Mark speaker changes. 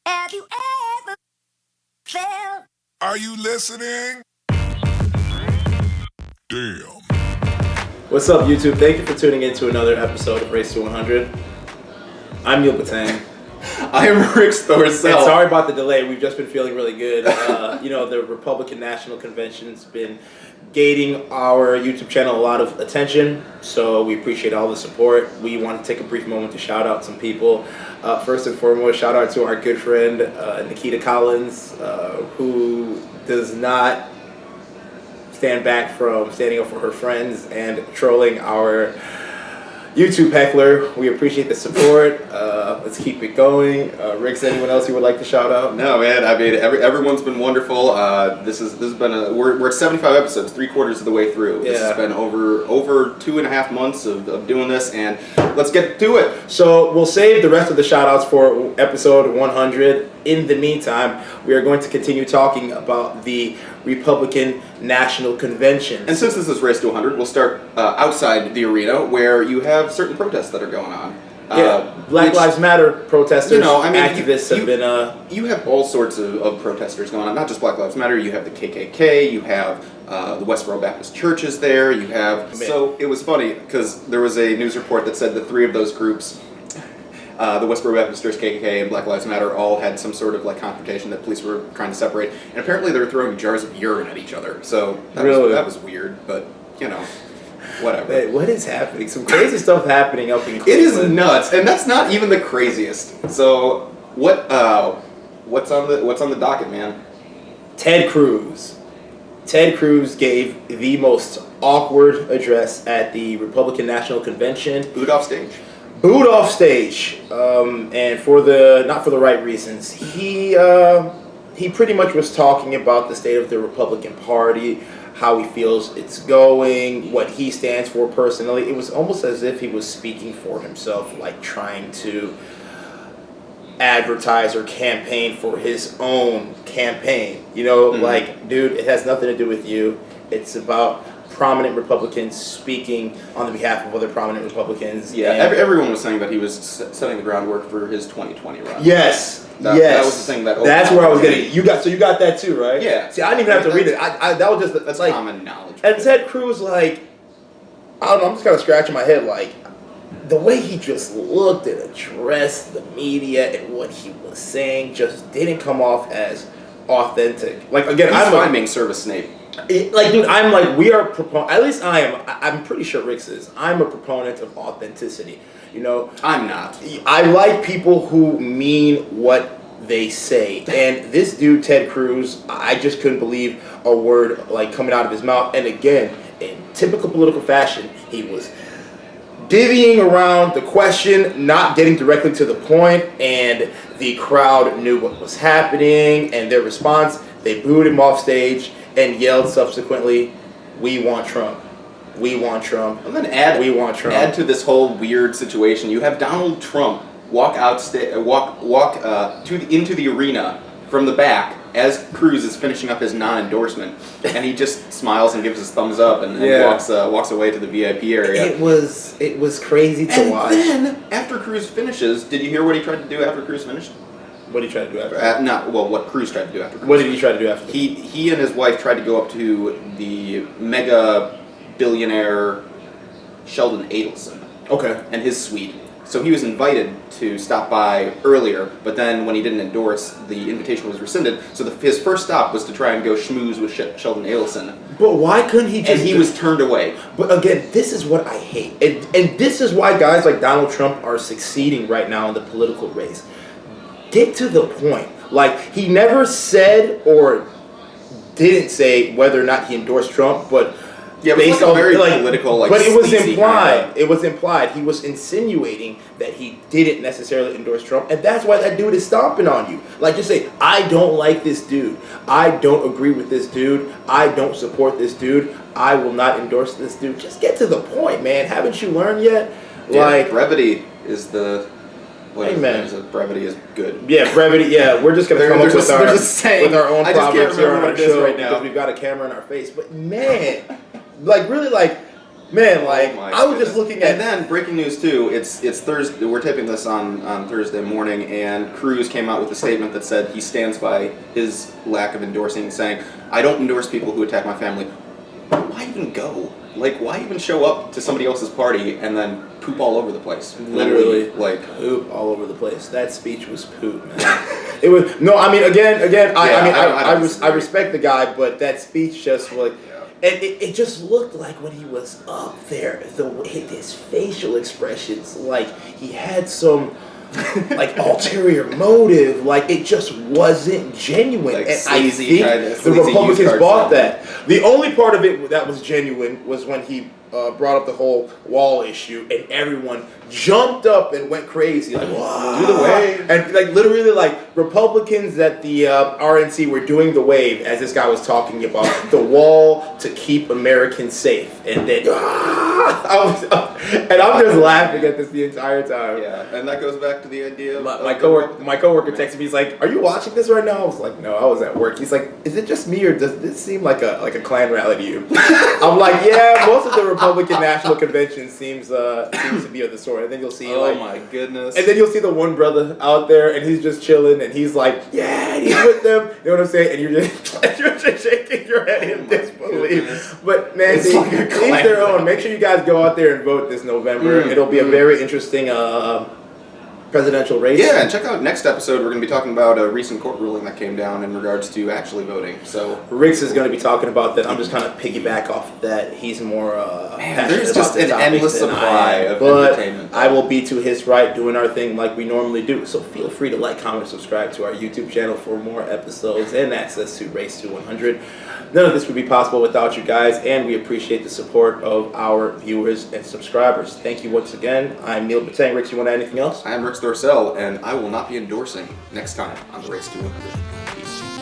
Speaker 1: Have you ever felt?
Speaker 2: Are you listening? Damn.
Speaker 3: What's up, YouTube? Thank you for tuning in to another episode of Race to 100. I'm Neil Batang.
Speaker 4: I am Rick Storsell.
Speaker 3: And sorry about the delay. We've just been feeling really good. The Republican National Convention's been gating our YouTube channel a lot of attention, so we appreciate all the support. We want to take a brief moment to shout out some people. First and foremost, shout out to our good friend Nikita Collins, who does not stand back from standing up for her friends and trolling our YouTube heckler. We appreciate the support. Let's keep it going. Riggs, anyone else you would like to shout out?
Speaker 4: No, man. I mean, everyone's been wonderful. This has been we're at 75 episodes, 3/4 of the way through.
Speaker 3: Yeah.
Speaker 4: This has been over 2.5 months of doing this, and let's get to it.
Speaker 3: So we'll save the rest of the shout outs for episode 100. In the meantime, we are going to continue talking about the Republican National Convention.
Speaker 4: And since this is Race to 100, we'll start outside the arena where you have certain protests that are going on.
Speaker 3: Black Lives Matter protesters, activists have been...
Speaker 4: You have all sorts of protesters going on, not just Black Lives Matter. You have the KKK, you have the Westboro Baptist churches there, you have... So it was funny, because there was a news report that said the three of those groups, the Westboro Baptist Church, KKK, and Black Lives Matter, all had some sort of confrontation that police were trying to separate. And apparently they were throwing jars of urine at each other. So that was weird, but, whatever.
Speaker 3: Hey, what is happening? Some crazy stuff happening up in Cleveland.
Speaker 4: It is nuts, and that's not even the craziest. So what's on the docket, man?
Speaker 3: Ted Cruz. Ted Cruz gave the most awkward address at the Republican National Convention.
Speaker 4: Booed off stage,
Speaker 3: and not for the right reasons. He pretty much was talking about the state of the Republican Party, how he feels it's going, what he stands for personally. It was almost as if he was speaking for himself, trying to advertise or campaign for his own campaign. Dude, it has nothing to do with you. It's about prominent Republicans speaking on the behalf of other prominent Republicans.
Speaker 4: Yeah, everyone was saying that he was setting the groundwork for his 2020 run.
Speaker 3: Yes.
Speaker 4: That was the thing that...
Speaker 3: That's where I was getting. You got that too, right?
Speaker 4: Yeah.
Speaker 3: See, I didn't even have to read it. That was just...
Speaker 4: That's common knowledge.
Speaker 3: And Ted Cruz, I don't know, I'm just kind of scratching my head, the way he just looked and addressed the media and what he was saying just didn't come off as authentic. Again,
Speaker 4: I'm being service Snape.
Speaker 3: Dude, we are at least I am. I'm pretty sure Rick is. I'm a proponent of authenticity.
Speaker 4: I'm not.
Speaker 3: I like people who mean what they say. And this dude, Ted Cruz, I just couldn't believe a word coming out of his mouth. And again, in typical political fashion, he was divvying around the question, not getting directly to the point, and the crowd knew what was happening. And their response, they booed him off stage and yelled subsequently, "We want Trump. We want Trump."
Speaker 4: And then
Speaker 3: we want Trump.
Speaker 4: Add to this whole weird situation, you have Donald Trump walk into the arena from the back as Cruz is finishing up his non-endorsement, and he just smiles and gives his thumbs up and walks away to the VIP area.
Speaker 3: It was crazy to watch.
Speaker 4: And then after Cruz finishes, did you hear what he tried to do after Cruz finished?
Speaker 3: What did he try to do after?
Speaker 4: What Cruz tried to do after Cruz.
Speaker 3: What did he try to do after?
Speaker 4: He and his wife tried to go up to the mega billionaire Sheldon Adelson.
Speaker 3: Okay.
Speaker 4: And his suite. So he was invited to stop by earlier, but then when he didn't endorse, the invitation was rescinded. So his first stop was to try and go schmooze with Sheldon Adelson.
Speaker 3: But why couldn't he just...
Speaker 4: And he was turned away.
Speaker 3: But again, this is what I hate. And this is why guys like Donald Trump are succeeding right now in the political race. Get to the point. He never said or didn't say whether or not he endorsed Trump, but...
Speaker 4: Yeah, it was very political,
Speaker 3: but it was implied. It was implied. He was insinuating that he didn't necessarily endorse Trump, and that's why that dude is stomping on you. Just say, I don't like this dude. I don't agree with this dude. I don't support this dude. I will not endorse this dude. Just get to the point, man. Haven't you learned yet?
Speaker 4: Brevity is the... Brevity is good.
Speaker 3: Yeah, brevity. Yeah, we're just gonna come up with our own proverbs here on our show
Speaker 4: right now
Speaker 3: because we've got a camera in our face. But man, really, Man, like,
Speaker 4: Oh my
Speaker 3: I was
Speaker 4: goodness.
Speaker 3: just looking at...
Speaker 4: And then, breaking news too, it's Thursday, we're taping this on Thursday morning, and Cruz came out with a statement that said he stands by his lack of endorsing, saying, I don't endorse people who attack my family. Why even go? Like, why even show up to somebody else's party and then poop all over the place?
Speaker 3: Literally,
Speaker 4: like,
Speaker 3: poop all over the place. That speech was poop, man. It was, no, I mean, again, I respect the guy, but that speech just was... And it just looked like when he was up there, his facial expressions, like he had some like ulterior motive, like it just wasn't genuine.
Speaker 4: Like
Speaker 3: and I
Speaker 4: sleazy
Speaker 3: think the Republicans bought that. The only part of it that was genuine was when he brought up the whole wall issue, and everyone jumped up and went crazy, like, "Wow,
Speaker 4: do the wave!"
Speaker 3: And like literally, like Republicans at the RNC were doing the wave as this guy was talking about the wall to keep Americans safe, and then and I'm just laughing at this the entire time.
Speaker 4: Yeah, and that goes back to the idea of
Speaker 3: My coworker texted me. He's like, "Are you watching this right now?" I was like, "No, I was at work." He's like, "Is it just me, or does this seem like a Klan rally to you?" I'm like, "Yeah, most of the Republican National Convention seems to be of the sort." And then you'll see,
Speaker 4: oh my goodness.
Speaker 3: and then you'll see the one brother out there, and he's just chilling, and he's like, "Yeah," and he's with them. You know what I'm saying? And you're just shaking your head in disbelief. But man,
Speaker 4: It's like a
Speaker 3: each
Speaker 4: Klan
Speaker 3: their own.
Speaker 4: rally.
Speaker 3: Make sure you guys go out there and vote this November. It'll be a very interesting presidential race.
Speaker 4: Yeah, and check out next episode. We're going to be talking about a recent court ruling that came down in regards to actually voting. So
Speaker 3: Rix is going to be talking about that. I'm just kind of piggyback off of that. He's more passionate
Speaker 4: there's
Speaker 3: about
Speaker 4: just
Speaker 3: the
Speaker 4: an
Speaker 3: topics
Speaker 4: endless
Speaker 3: than I
Speaker 4: supply
Speaker 3: am.
Speaker 4: of
Speaker 3: But
Speaker 4: entertainment.
Speaker 3: I will be to his right doing our thing like we normally do. So feel free to like, comment, subscribe to our YouTube channel for more episodes and access to Race to 100. None of this would be possible without you guys, and we appreciate the support of our viewers and subscribers. Thank you once again. I'm Neil Batang. Rix, you want to add anything else?
Speaker 4: I am Rix Dorcel, and I will not be endorsing next time on the Race to 100. Peace.